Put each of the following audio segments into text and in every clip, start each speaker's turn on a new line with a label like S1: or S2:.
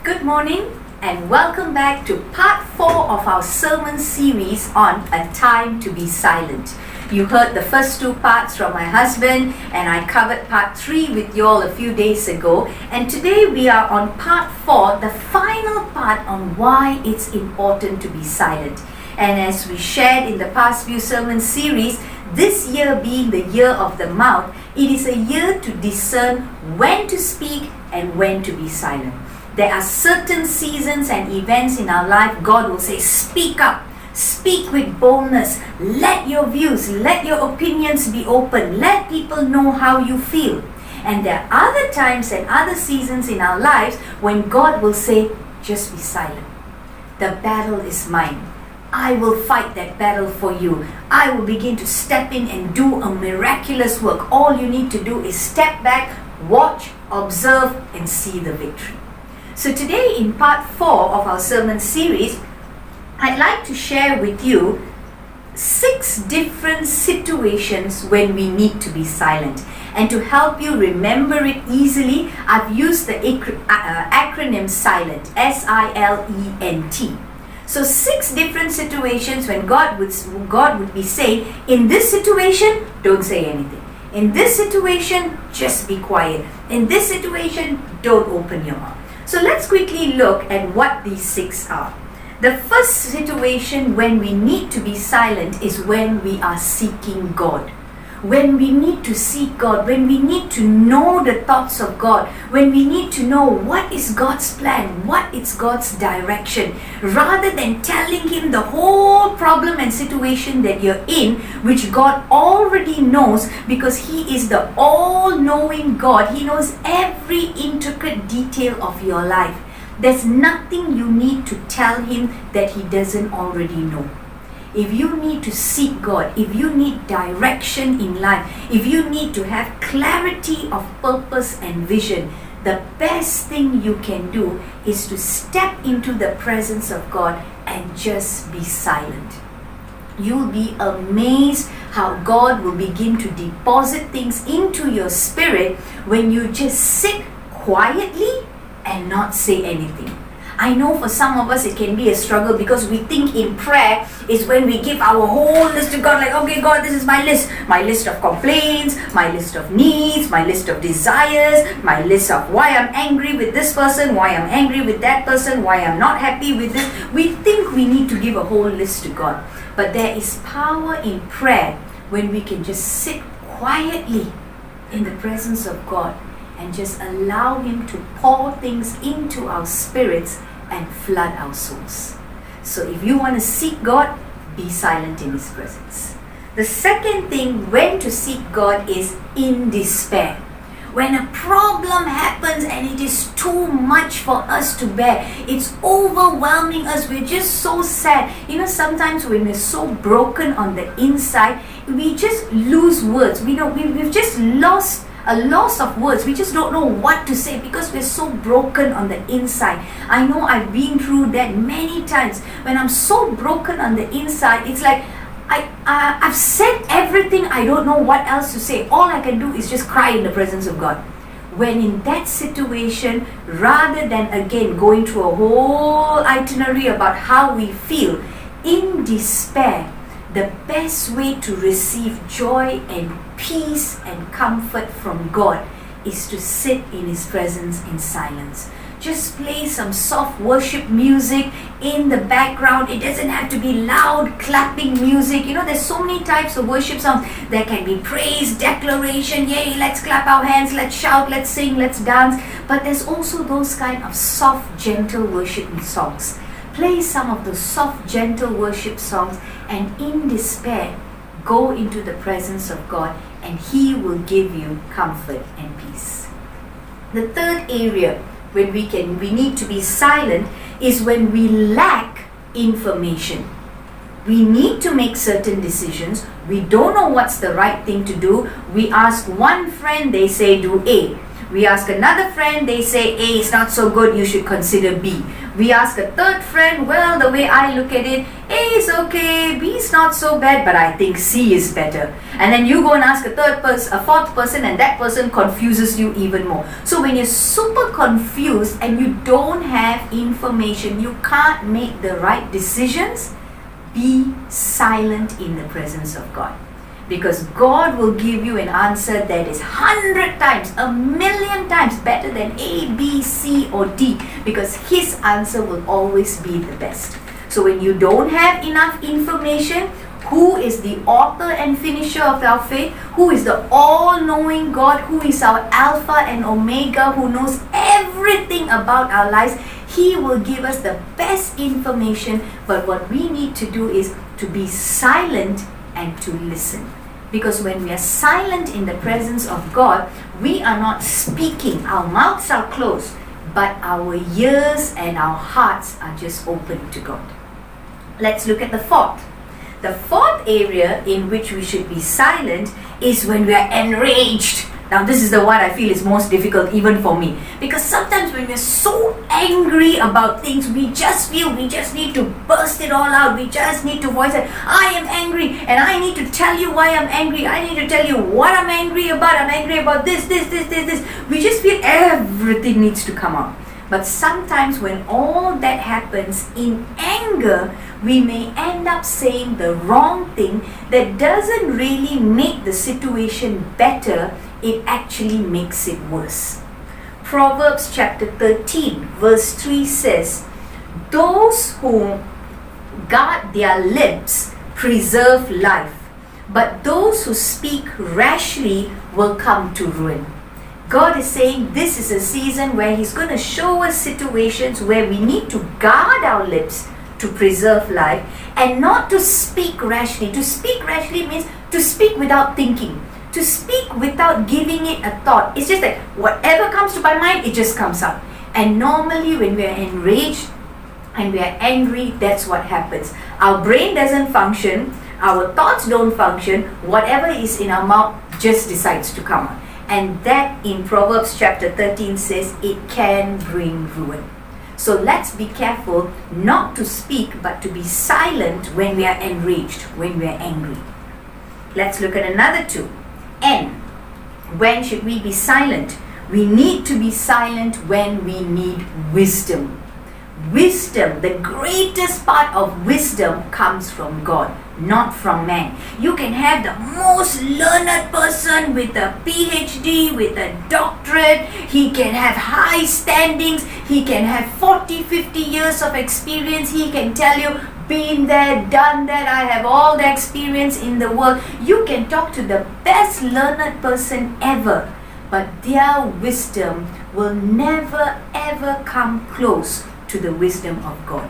S1: Good morning and welcome back to part 4 of our sermon series on A Time to Be Silent. You heard the first 2 parts from my husband and I covered part 3 with you all a few days ago, and today we are on part 4, the final part on why it's important to be silent. And as we shared in the past few sermon series, this year being the year of the mouth, it is a year to discern when to speak and when to be silent. There are certain seasons and events in our life God will say, speak up, speak with boldness, let your views, let your opinions be open, let people know how you feel. And there are other times and other seasons in our lives when God will say, just be silent. The battle is mine. I will fight that battle for you. I will begin to step in and do a miraculous work. All you need to do is step back, watch, observe, and see the victory. So today in part 4 of our sermon series, I'd like to share with you 6 different situations when we need to be silent. And to help you remember it easily, I've used the acronym SILENT, S-I-L-E-N-T. So 6 different situations when God would be saying, in this situation, don't say anything. In this situation, just be quiet. In this situation, don't open your mouth. So let's quickly look at what these 6 are. The first situation when we need to be silent is when we are seeking God. When we need to seek God, when we need to know the thoughts of God, when we need to know what is God's plan, what is God's direction, rather than telling Him the whole problem and situation that you're in, which God already knows because He is the all-knowing God. He knows every intricate detail of your life. There's nothing you need to tell Him that He doesn't already know. If you need to seek God, if you need direction in life, if you need to have clarity of purpose and vision, the best thing you can do is to step into the presence of God and just be silent. You'll be amazed how God will begin to deposit things into your spirit when you just sit quietly and not say anything. I know for some of us it can be a struggle because we think in prayer is when we give our whole list to God, like, okay God, this is my list of complaints, my list of needs, my list of desires, my list of why I'm angry with this person, why I'm angry with that person, why I'm not happy with this. We think we need to give a whole list to God. But there is power in prayer when we can just sit quietly in the presence of God and just allow Him to pour things into our spirits and flood our souls. So if you want to seek God, be silent in His presence. The second thing when to seek God is in despair. When a problem happens and it is too much for us to bear, it's overwhelming us, we're just so sad. You know, sometimes when we're so broken on the inside, we just lose words. We've just lost a loss of words. We just don't know what to say because we're so broken on the inside. I know I've been through that many times. When I'm so broken on the inside, it's like I've said everything. I don't know what else to say. All I can do is just cry in the presence of God. When in that situation, rather than again going through a whole itinerary about how we feel, in despair, the best way to receive joy and peace and comfort from God is to sit in His presence in silence. Just play some soft worship music in the background. It doesn't have to be loud clapping music. You know, there's so many types of worship songs. There can be praise, declaration, yay, let's clap our hands, let's shout, let's sing, let's dance. But there's also those kind of soft, gentle worship songs. Play some of the soft, gentle worship songs and in despair, go into the presence of God and He will give you comfort and peace. The third area when we need to be silent is when we lack information. We need to make certain decisions. We don't know what's the right thing to do. We ask one friend, they say do A. We ask another friend, they say A is not so good, you should consider B. We ask a third friend, well, the way I look at it, A is okay, B is not so bad, but I think C is better. And then you go and ask a fourth person, and that person confuses you even more. So when you're super confused and you don't have information, you can't make the right decisions, be silent in the presence of God. Because God will give you an answer that is 100 times, 1,000,000 times better than A, B, C or D, because His answer will always be the best. So when you don't have enough information, who is the author and finisher of our faith? Who is the all-knowing God? Who is our Alpha and Omega, who knows everything about our lives? He will give us the best information, but what we need to do is to be silent and to listen. Because when we are silent in the presence of God, we are not speaking, our mouths are closed, but our ears and our hearts are just open to God. Let's look at the fourth. The fourth area in which we should be silent is when we are enraged. Now this is the one I feel is most difficult even for me, because sometimes when we're so angry about things, we just feel we just need to burst it all out. We just need to voice it. I am angry and I need to tell you why I'm angry. I need to tell you what I'm angry about. I'm angry about this. We just feel everything needs to come out. But sometimes when all that happens in anger, we may end up saying the wrong thing that doesn't really make the situation better. It actually makes it worse. Proverbs chapter 13 verse 3 says, those who guard their lips preserve life, but those who speak rashly will come to ruin. God is saying this is a season where He's going to show us situations where we need to guard our lips to preserve life and not to speak rashly. To speak rashly means to speak without thinking, to speak without giving it a thought. It's just like whatever comes to my mind, it just comes out. And normally when we are enraged and we are angry, that's what happens. Our brain doesn't function, our thoughts don't function, whatever is in our mouth just decides to come out. And that in Proverbs chapter 13 says it can bring ruin. So let's be careful not to speak but to be silent when we are enraged, when we are angry. Let's look at another two. N. When should we be silent? We need to be silent when we need wisdom. Wisdom, the greatest part of wisdom comes from God, not from man. You can have the most learned person with a PhD, with a doctorate. He can have high standings. He can have 40, 50 years of experience. He can tell you, been there, done that, I have all the experience in the world. You can talk to the best learned person ever, but their wisdom will never ever come close to the wisdom of God.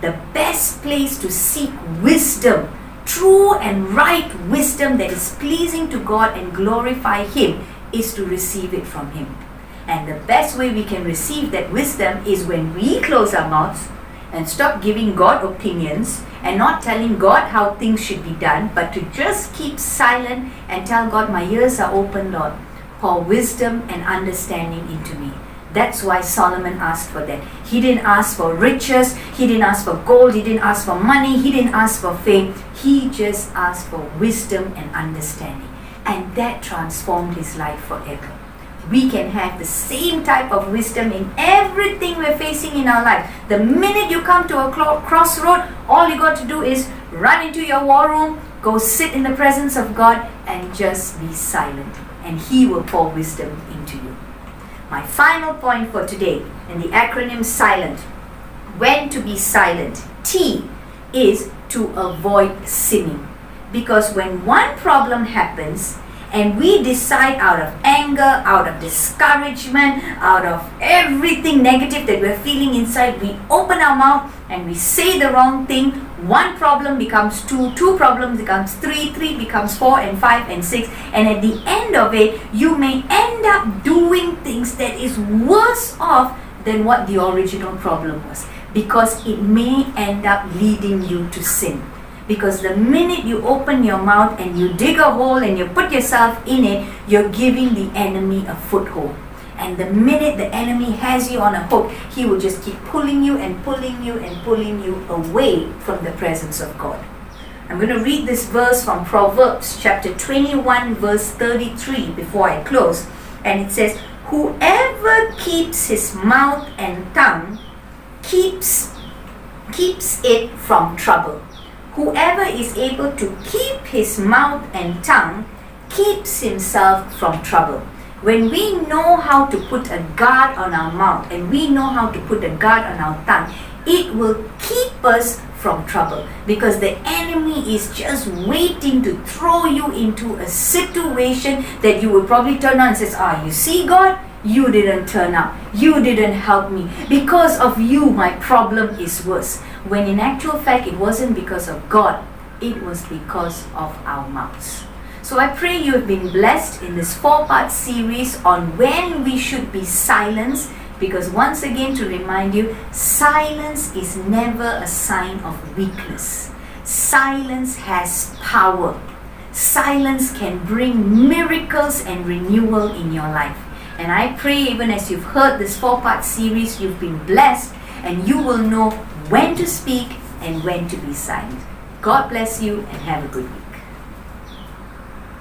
S1: The best place to seek wisdom, true and right wisdom that is pleasing to God and glorify Him, is to receive it from Him. And the best way we can receive that wisdom is when we close our mouths and stop giving God opinions and not telling God how things should be done, but to just keep silent and tell God, my ears are open, Lord. Pour wisdom and understanding into me. That's why Solomon asked for that. He didn't ask for riches, he didn't ask for gold, he didn't ask for money, he didn't ask for fame. He just asked for wisdom and understanding. And that transformed his life forever. We can have the same type of wisdom in everything we're facing in our life. The minute you come to a crossroad, all you got to do is run into your war room, go sit in the presence of God and just be silent. And He will pour wisdom into you. My final point for today, and the acronym SILENT. When to be silent. T is to avoid sinning. Because when one problem happens, and we decide out of anger, out of discouragement, out of everything negative that we're feeling inside, we open our mouth and we say the wrong thing. One problem becomes two, two problems becomes three, three becomes four and five and six. And at the end of it, you may end up doing things that is worse off than what the original problem was. Because it may end up leading you to sin. Because the minute you open your mouth and you dig a hole and you put yourself in it, you're giving the enemy a foothold. And the minute the enemy has you on a hook, he will just keep pulling you and pulling you and pulling you away from the presence of God. I'm going to read this verse from Proverbs chapter 21 verse 33 before I close. And it says, whoever keeps his mouth and tongue keeps it from trouble. Whoever is able to keep his mouth and tongue keeps himself from trouble. When we know how to put a guard on our mouth and we know how to put a guard on our tongue, it will keep us from trouble, because the enemy is just waiting to throw you into a situation that you will probably turn on and says, you see, God, you didn't turn up, you didn't help me, because of you my problem is worse. When in actual fact it wasn't because of God, it was because of our mouths. So I pray you have been blessed in this 4-part series on when we should be silenced, because once again, to remind you, silence is never a sign of weakness. Silence has power. Silence can bring miracles and renewal in your life. And I pray even as you've heard this 4-part series, you've been blessed and you will know when to speak and when to be silent. God bless you and have a good week.